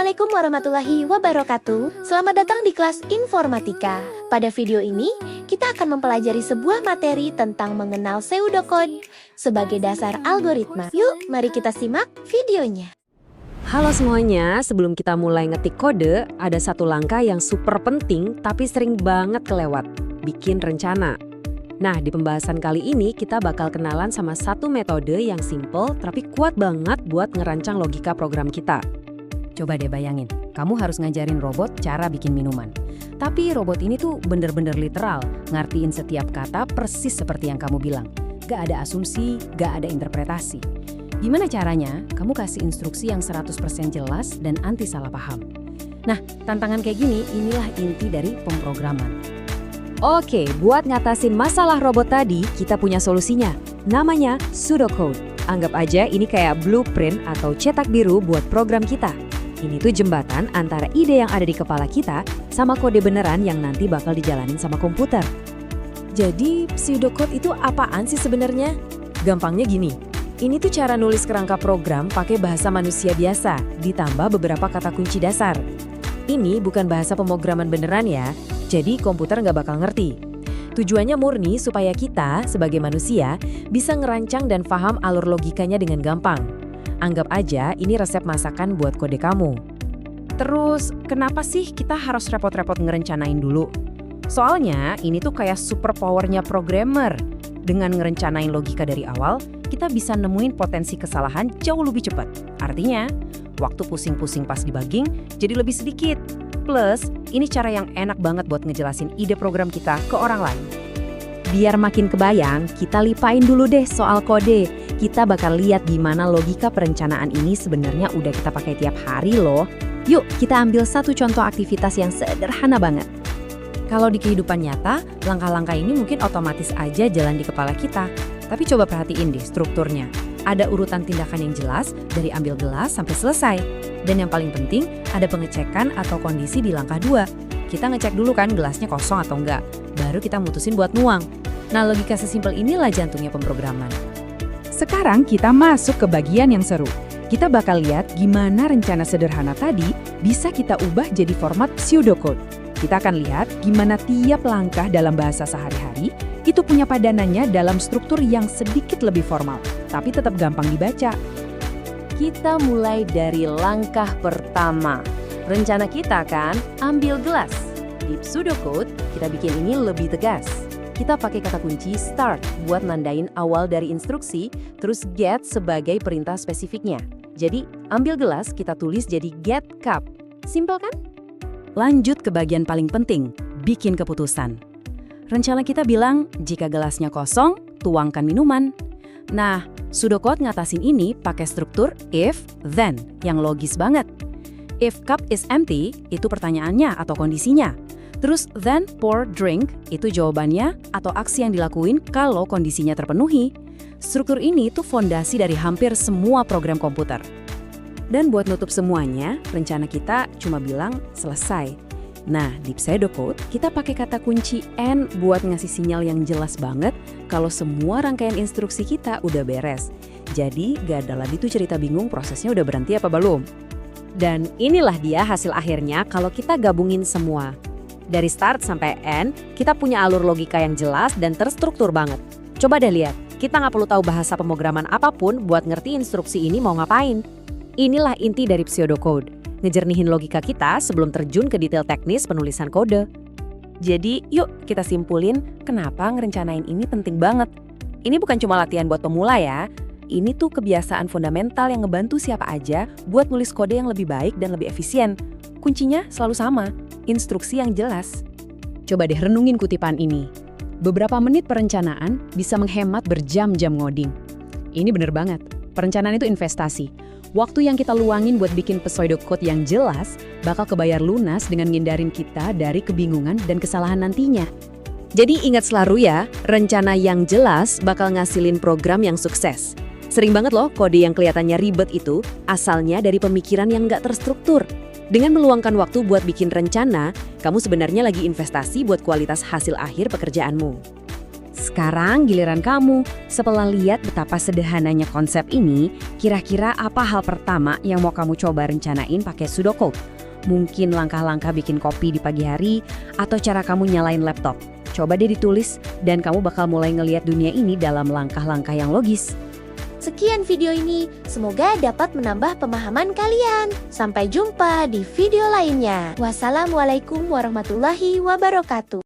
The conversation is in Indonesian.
Assalamualaikum warahmatullahi wabarakatuh. Selamat datang di kelas Informatika. Pada video ini, kita akan mempelajari sebuah materi tentang mengenal pseudocode sebagai dasar algoritma. Yuk, mari kita simak videonya. Halo semuanya, sebelum kita mulai ngetik kode, ada satu langkah yang super penting tapi sering banget kelewat, bikin rencana. Nah, di pembahasan kali ini kita bakal kenalan sama satu metode yang simple tapi kuat banget buat ngerancang logika program kita. Coba deh bayangin, kamu harus ngajarin robot cara bikin minuman. Tapi robot ini tuh bener-bener literal, ngertiin setiap kata persis seperti yang kamu bilang. Gak ada asumsi, gak ada interpretasi. Gimana caranya kamu kasih instruksi yang 100% jelas dan anti salah paham? Nah, tantangan kayak gini inilah inti dari pemrograman. Oke, buat ngatasin masalah robot tadi, kita punya solusinya. Namanya pseudocode. Anggap aja ini kayak blueprint atau cetak biru buat program kita. Ini tuh jembatan antara ide yang ada di kepala kita sama kode beneran yang nanti bakal dijalanin sama komputer. Jadi, pseudocode itu apaan sih sebenarnya? Gampangnya gini. Ini tuh cara nulis kerangka program pakai bahasa manusia biasa, ditambah beberapa kata kunci dasar. Ini bukan bahasa pemrograman beneran ya, jadi komputer nggak bakal ngerti. Tujuannya murni supaya kita, sebagai manusia, bisa ngerancang dan paham alur logikanya dengan gampang. Anggap aja ini resep masakan buat kode kamu. Terus, kenapa sih kita harus repot-repot ngerencanain dulu? Soalnya, ini tuh kayak superpowernya programmer. Dengan ngerencanain logika dari awal, kita bisa nemuin potensi kesalahan jauh lebih cepat. Artinya, waktu pusing-pusing pas debugging jadi lebih sedikit. Plus, ini cara yang enak banget buat ngejelasin ide program kita ke orang lain. Biar makin kebayang, kita lipain dulu deh soal kode. Kita bakal lihat gimana logika perencanaan ini sebenarnya udah kita pakai tiap hari loh. Yuk, kita ambil satu contoh aktivitas yang sederhana banget. Kalau di kehidupan nyata, langkah-langkah ini mungkin otomatis aja jalan di kepala kita. Tapi coba perhatiin deh strukturnya. Ada urutan tindakan yang jelas dari ambil gelas sampai selesai. Dan yang paling penting, ada pengecekan atau kondisi di langkah 2. Kita ngecek dulu kan gelasnya kosong atau enggak. Baru kita mutusin buat nuang. Nah, logika sesimpel inilah jantungnya pemrograman. Sekarang kita masuk ke bagian yang seru. Kita bakal lihat gimana rencana sederhana tadi bisa kita ubah jadi format pseudocode. Kita akan lihat gimana tiap langkah dalam bahasa sehari-hari itu punya padanannya dalam struktur yang sedikit lebih formal, tapi tetap gampang dibaca. Kita mulai dari langkah pertama. Rencana kita kan ambil gelas. Di pseudocode, kita bikin ini lebih tegas. Kita pakai kata kunci start buat nandain awal dari instruksi, terus get sebagai perintah spesifiknya. Jadi, ambil gelas kita tulis jadi get cup. Simpel kan? Lanjut ke bagian paling penting, bikin keputusan. Rencana kita bilang, jika gelasnya kosong, tuangkan minuman. Nah, pseudocode ngatasin ini pakai struktur if, then, yang logis banget. If cup is empty, itu pertanyaannya atau kondisinya. Terus then pour drink, itu jawabannya atau aksi yang dilakuin kalau kondisinya terpenuhi. Struktur ini tuh fondasi dari hampir semua program komputer. Dan buat nutup semuanya, rencana kita cuma bilang selesai. Nah, di pseudocode, kita pakai kata kunci N buat ngasih sinyal yang jelas banget kalau semua rangkaian instruksi kita udah beres. Jadi, gak ada lagi tuh cerita bingung prosesnya udah berhenti apa belum. Dan inilah dia hasil akhirnya kalau kita gabungin semua. Dari start sampai end, kita punya alur logika yang jelas dan terstruktur banget. Coba deh lihat, kita nggak perlu tahu bahasa pemrograman apapun buat ngerti instruksi ini mau ngapain. Inilah inti dari pseudocode, ngejernihin logika kita sebelum terjun ke detail teknis penulisan kode. Jadi yuk kita simpulin kenapa ngerencanain ini penting banget. Ini bukan cuma latihan buat pemula ya, ini tuh kebiasaan fundamental yang ngebantu siapa aja buat nulis kode yang lebih baik dan lebih efisien. Kuncinya selalu sama, instruksi yang jelas. Coba deh renungin kutipan ini. Beberapa menit perencanaan bisa menghemat berjam-jam ngoding. Ini bener banget, perencanaan itu investasi. Waktu yang kita luangin buat bikin pseudocode yang jelas bakal kebayar lunas dengan ngindarin kita dari kebingungan dan kesalahan nantinya. Jadi ingat selalu ya, rencana yang jelas bakal ngasilin program yang sukses. Sering banget loh kode yang kelihatannya ribet itu asalnya dari pemikiran yang nggak terstruktur. Dengan meluangkan waktu buat bikin rencana, kamu sebenarnya lagi investasi buat kualitas hasil akhir pekerjaanmu. Sekarang giliran kamu. Setelah lihat betapa sederhananya konsep ini, kira-kira apa hal pertama yang mau kamu coba rencanain pakai pseudocode? Mungkin langkah-langkah bikin kopi di pagi hari, atau cara kamu nyalain laptop. Coba deh ditulis, dan kamu bakal mulai ngelihat dunia ini dalam langkah-langkah yang logis. Sekian video ini, semoga dapat menambah pemahaman kalian. Sampai jumpa di video lainnya. Wassalamualaikum warahmatullahi wabarakatuh.